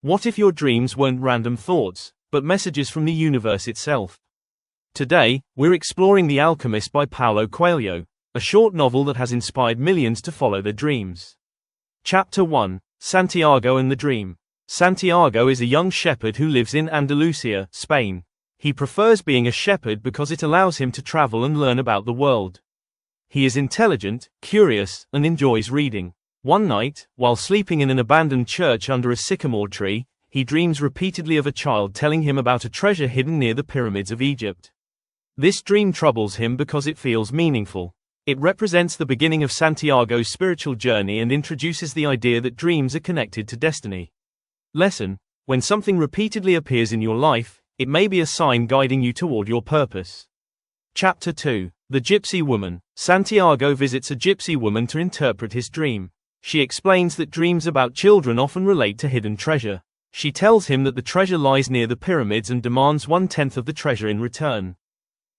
What if your dreams weren't random thoughts, but messages from the universe itself? Today, we're exploring The Alchemist by Paulo Coelho, a short novel that has inspired millions to follow their dreams. Chapter 1: Santiago and the Dream. Santiago is a young shepherd who lives in Andalusia, Spain. He prefers being a shepherd because it allows him to travel and learn about the world. He is intelligent, curious, and enjoys reading. One night, while sleeping in an abandoned church under a sycamore tree, he dreams repeatedly of a child telling him about a treasure hidden near the pyramids of Egypt. This dream troubles him because it feels meaningful. It represents the beginning of Santiago's spiritual journey and introduces the idea that dreams are connected to destiny. Lesson: when something repeatedly appears in your life, it may be a sign guiding you toward your purpose. Chapter 2: The Gypsy Woman. Santiago visits a gypsy woman to interpret his dream. She explains that dreams about children often relate to hidden treasure. She tells him that the treasure lies near the pyramids and demands 1/10 of the treasure in return.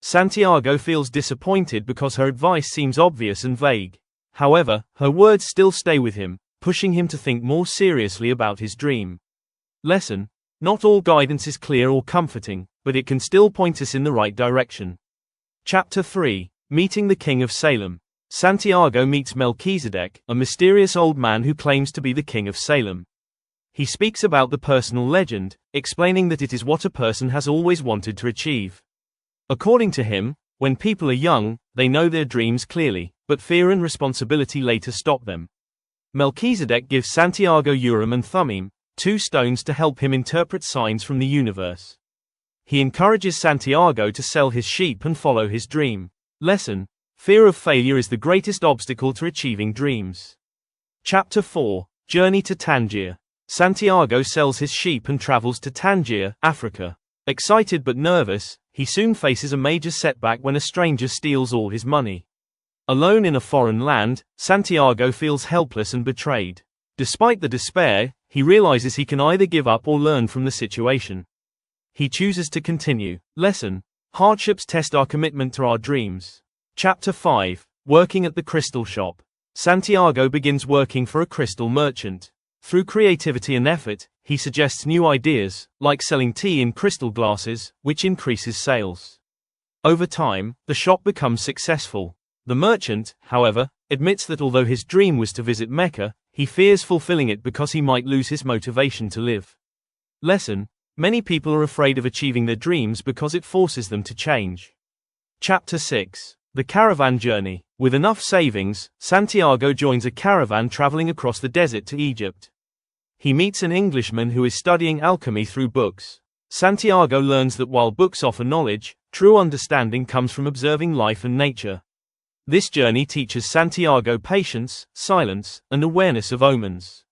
Santiago feels disappointed because her advice seems obvious and vague. However, her words still stay with him, pushing him to think more seriously about his dream. Lesson: not all guidance is clear or comforting, but it can still point us in the right direction. Chapter 3: Meeting the King of Salem. Santiago meets Melchizedek, a mysterious old man who claims to be the King of Salem. He speaks about the personal legend, explaining that it is what a person has always wanted to achieve. According to him, when people are young, they know their dreams clearly, but fear and responsibility later stop them. Melchizedek gives Santiago Urim and Thummim, 2 stones to help him interpret signs from the universe. He encourages Santiago to sell his sheep and follow his dream. Lesson: fear of failure is the greatest obstacle to achieving dreams. Chapter 4: Journey to Tangier. Santiago sells his sheep and travels to Tangier, Africa. Excited but nervous, he soon faces a major setback when a stranger steals all his money. Alone in a foreign land, Santiago feels helpless and betrayed. Despite the despair, he realizes he can either give up or learn from the situation. He chooses to continue. Lesson: hardships test our commitment to our dreams. Chapter 5: Working at the Crystal Shop. Santiago begins working for a crystal merchant. Through creativity and effort, he suggests new ideas, like selling tea in crystal glasses, which increases sales. Over time, the shop becomes successful. The merchant, however, admits that although his dream was to visit Mecca, he fears fulfilling it because he might lose his motivation to live. Lesson: many people are afraid of achieving their dreams because it forces them to change. Chapter 6: The Caravan Journey. With enough savings, Santiago joins a caravan traveling across the desert to Egypt. He meets an Englishman who is studying alchemy through books. Santiago learns that while books offer knowledge, true understanding comes from observing life and nature. This journey teaches Santiago patience, silence, and awareness of omens.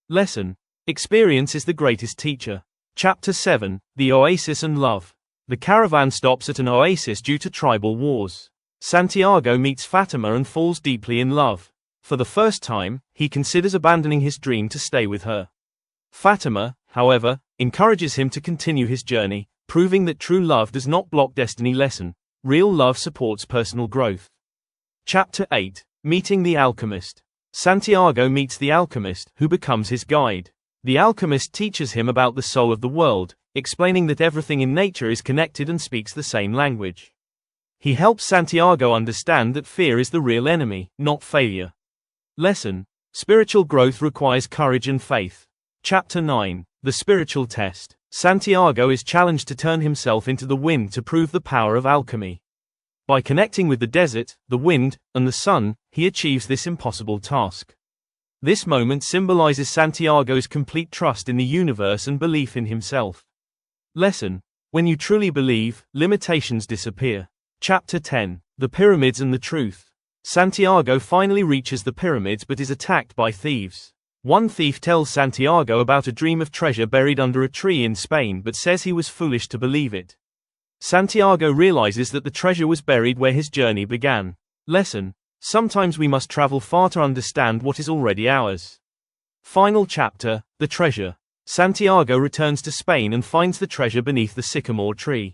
Lesson: experience is the greatest teacher. Chapter 7: The Oasis and Love. The caravan stops at an oasis due to tribal wars. Santiago meets Fatima and falls deeply in love. For the first time, he considers abandoning his dream to stay with her. Fatima, however, encourages him to continue his journey, proving that true love does not block destiny. Lesson: real love supports personal growth. Chapter 8: Meeting the Alchemist. Santiago meets the Alchemist, who becomes his guide. The Alchemist teaches him about the soul of the world, explaining that everything in nature is connected and speaks the same language. He helps Santiago understand that fear is the real enemy, not failure. Lesson: spiritual growth requires courage and faith. Chapter 9: The Spiritual Test. Santiago is challenged to turn himself into the wind to prove the power of alchemy. By connecting with the desert, the wind, and the sun, he achieves this impossible task. This moment symbolizes Santiago's complete trust in the universe and belief in himself. Lesson: when you truly believe, limitations disappear. Chapter 10: The Pyramids and the Truth. Santiago finally reaches the pyramids but is attacked by thieves. One thief tells Santiago about a dream of treasure buried under a tree in Spain but says he was foolish to believe it. Santiago realizes that the treasure was buried where his journey began. Lesson: sometimes we must travel far to understand what is already ours. Final chapter: The Treasure. Santiago returns to Spain and finds the treasure beneath the sycamore tree.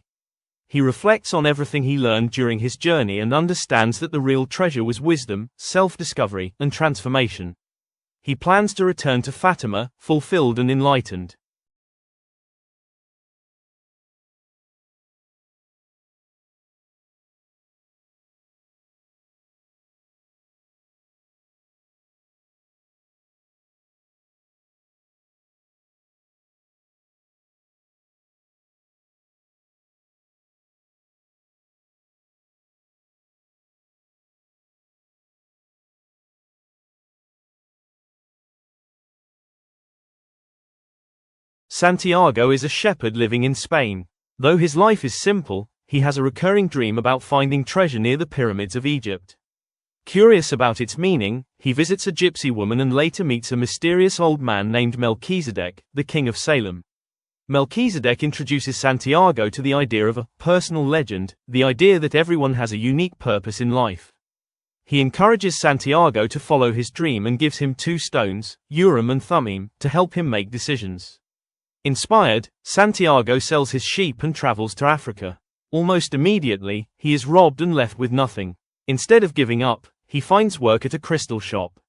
He reflects on everything he learned during his journey and understands that the real treasure was wisdom, self-discovery, and transformation. He plans to return to Fatima, fulfilled and enlightened. Santiago is a shepherd living in Spain. Though his life is simple, he has a recurring dream about finding treasure near the pyramids of Egypt. Curious about its meaning, he visits a gypsy woman and later meets a mysterious old man named Melchizedek, the king of Salem. Melchizedek introduces Santiago to the idea of a personal legend, the idea that everyone has a unique purpose in life. He encourages Santiago to follow his dream and gives him 2 stones, Urim and Thummim, to help him make decisions. Inspired, Santiago sells his sheep and travels to Africa. Almost immediately, he is robbed and left with nothing. Instead of giving up, he finds work at a crystal shop.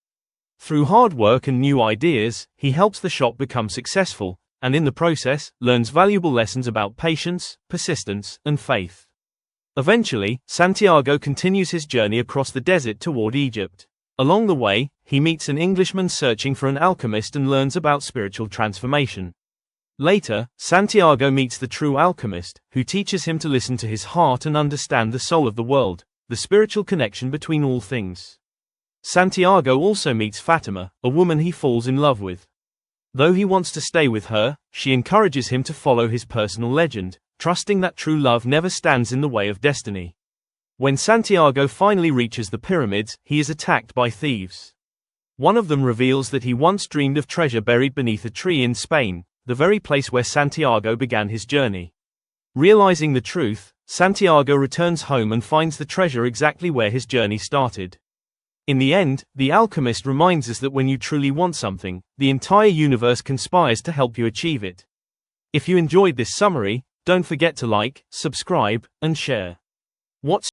Through hard work and new ideas, he helps the shop become successful, and in the process, learns valuable lessons about patience, persistence, and faith. Eventually, Santiago continues his journey across the desert toward Egypt. Along the way, he meets an Englishman searching for an alchemist and learns about spiritual transformation. Later, Santiago meets the true alchemist, who teaches him to listen to his heart and understand the soul of the world, the spiritual connection between all things. Santiago also meets Fatima, a woman he falls in love with. Though he wants to stay with her, she encourages him to follow his personal legend, trusting that true love never stands in the way of destiny. When Santiago finally reaches the pyramids, he is attacked by thieves. One of them reveals that he once dreamed of treasure buried beneath a tree in Spain, the very place where Santiago began his journey. Realizing the truth, Santiago returns home and finds the treasure exactly where his journey started. In the end, the alchemist reminds us that when you truly want something, the entire universe conspires to help you achieve it. If you enjoyed this summary, don't forget to like, subscribe, and share. What's